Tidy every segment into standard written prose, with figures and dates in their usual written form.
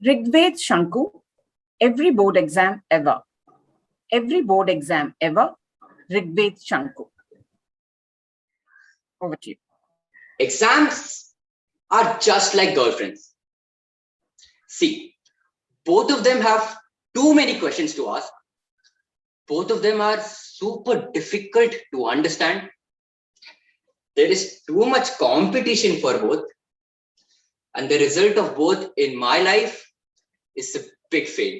Rigved Shanku, every board exam ever. Every board exam ever. Rigved Shanku. Over to you. Exams are just like girlfriends. See, both of them have too many questions to ask. Both of them are super difficult to understand. There is too much competition for both. And the result of both in my life is a big fail.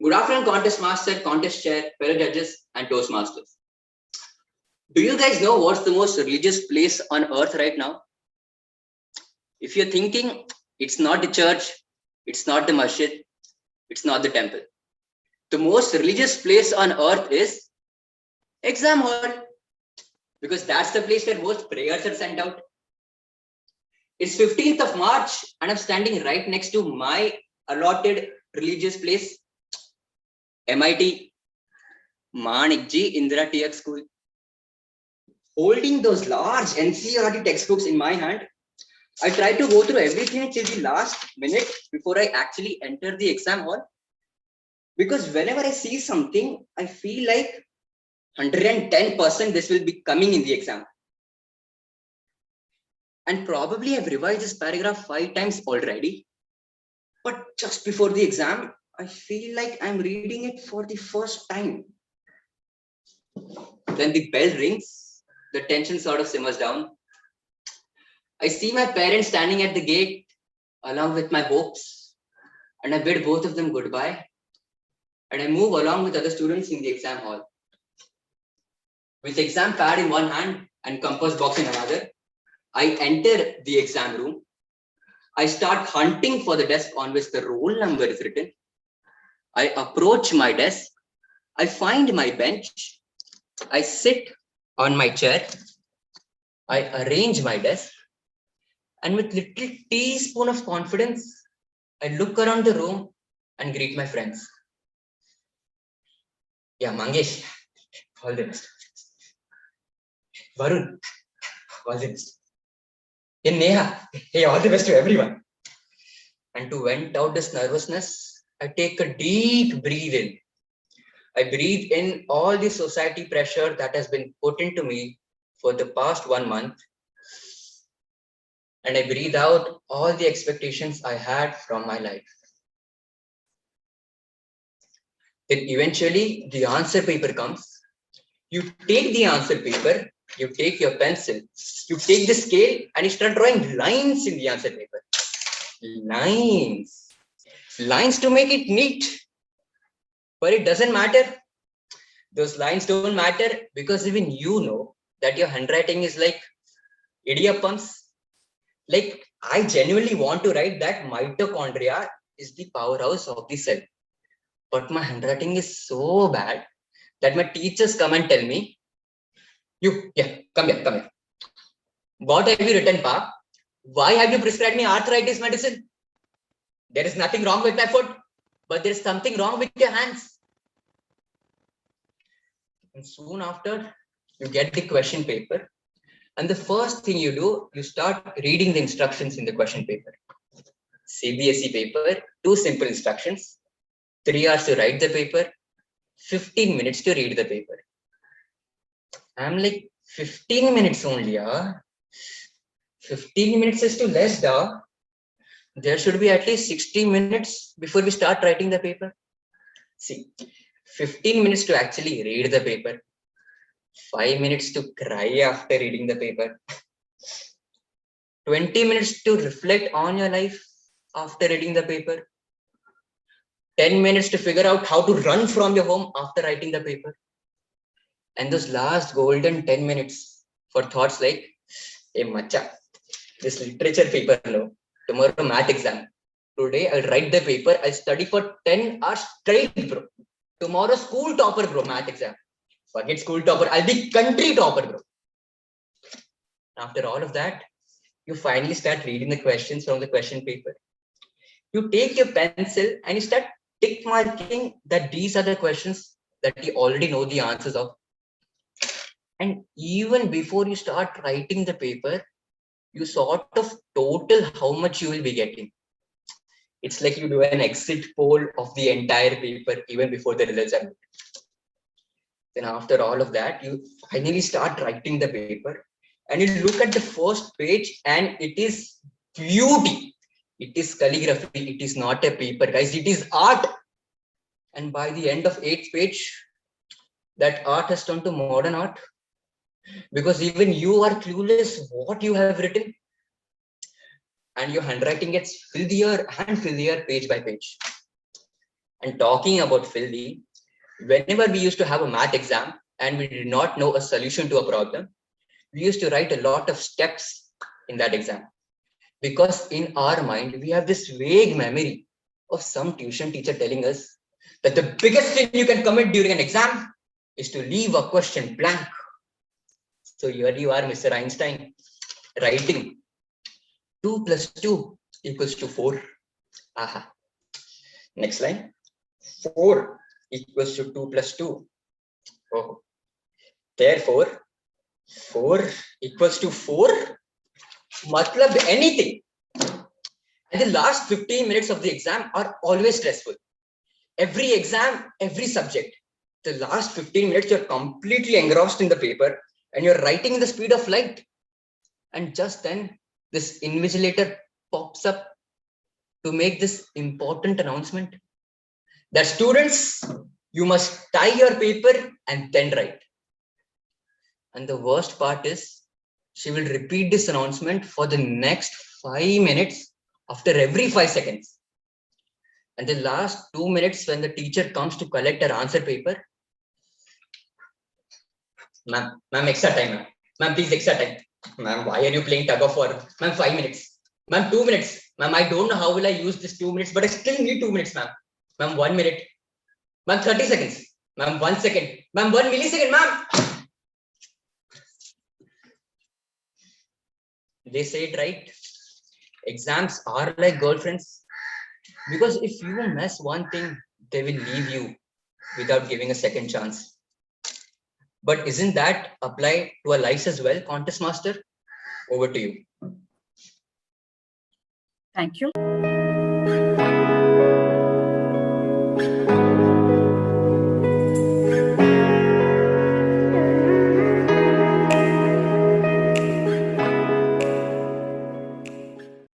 Good afternoon, contest master, contest chair, fellow judges, and Toastmasters. Do you guys know what's the most religious place on earth right now? If you're thinking it's not the church, it's not the masjid, it's not the temple. The most religious place on earth is exam hall, because that's the place where most prayers are sent out. It's 15th of March and I'm standing right next to my allotted religious place, MIT, Manikji Indira TX School. Holding those large NCERT textbooks in my hand, I try to go through everything till the last minute before I actually enter the exam hall. Because whenever I see something, I feel like 110% this will be coming in the exam. And probably I've revised this paragraph 5 times already. But just before the exam, I feel like I'm reading it for the first time. Then the bell rings, the tension sort of simmers down. I see my parents standing at the gate along with my hopes, and I bid both of them goodbye. And I move along with other students in the exam hall. With exam pad in one hand and compass box in another, I enter the exam room. I start hunting for the desk on which the roll number is written. I approach my desk. I find my bench. I sit on my chair. I arrange my desk. And with little teaspoon of confidence, I look around the room and greet my friends. Yeah, Mangesh, all the best. Varun, all the best. Hey, Neha, hey, all the best to everyone. And to vent out this nervousness, I take a deep breath in. I breathe in all the society pressure that has been put into me for the past 1 month. And I breathe out all the expectations I had from my life. Then eventually the answer paper comes. You take the answer paper, you take your pencil, you take the scale and you start drawing lines in the answer paper. Lines. Lines to make it neat. But it doesn't matter. Those lines don't matter because even you know that your handwriting is like idiyappams. Like, I genuinely want to write that mitochondria is the powerhouse of the cell. But my handwriting is so bad that my teachers come and tell me, come here. What have you written, Pa? Why have you prescribed me arthritis medicine? There is nothing wrong with my foot, but there is something wrong with your hands. And soon after, you get the question paper. And the first thing you do, you start reading the instructions in the question paper. CBSE paper, 2 simple instructions, 3 hours to write the paper, 15 minutes to read the paper. I'm like, 15 minutes only, 15 minutes is too less, There should be at least 60 minutes before we start writing the paper. See, 15 minutes to actually read the paper, 5 minutes to cry after reading the paper, 20 minutes to reflect on your life after reading the paper, 10 minutes to figure out how to run from your home after writing the paper, and those last golden 10 minutes for thoughts like, hey macha, this literature paper, no, tomorrow math exam. Today I'll write the paper, I'll study for 10 hours straight, bro. Tomorrow school topper, bro, math exam. Forget school topper, I'll be country topper, bro. After all of that, you finally start reading the questions from the question paper. You take your pencil and you start tick marking that these are the questions that you already know the answers of. And even before you start writing the paper, you sort of total how much you will be getting. It's like you do an exit poll of the entire paper even before the results are made. Then after all of that, you finally start writing the paper and you look at the first page and it is beauty. It is calligraphy. It is not a paper, guys. It is art. And by the end of 8th page, that art has turned to modern art, because even you are clueless what you have written, and your handwriting gets filthier and filthier page by page. And talking about filthy, whenever we used to have a math exam and we did not know a solution to a problem, we used to write a lot of steps in that exam, because in our mind we have this vague memory of some tuition teacher telling us that the biggest sin you can commit during an exam is to leave a question blank. So here you are, Mr. Einstein, writing 2 plus 2 equals to 4. Aha. Next line. 4 equals to 2 plus 2. Oh. Therefore, 4 equals to 4. Matlab anything. And the last 15 minutes of the exam are always stressful. Every exam, every subject, the last 15 minutes, you're completely engrossed in the paper and you're writing in the speed of light. And just then, this invigilator pops up to make this important announcement that students, you must tie your paper and then write. And the worst part is, she will repeat this announcement for the next 5 minutes after every 5 seconds. And the last 2 minutes, when the teacher comes to collect her answer paper, ma'am, extra time, ma'am. Ma'am, please, extra time. Ma'am, why are you playing tug of war? Ma'am, 5 minutes. Ma'am, 2 minutes. Ma'am, I don't know how will I use this 2 minutes, but I still need 2 minutes, ma'am. Ma'am, 1 minute. Ma'am, 30 seconds. Ma'am, 1 second. Ma'am, 1 millisecond, ma'am. They say it right. Exams are like girlfriends, because if you mess one thing, they will leave you without giving a second chance. But isn't that apply to our lives as well, Contest Master? Over to you. Thank you.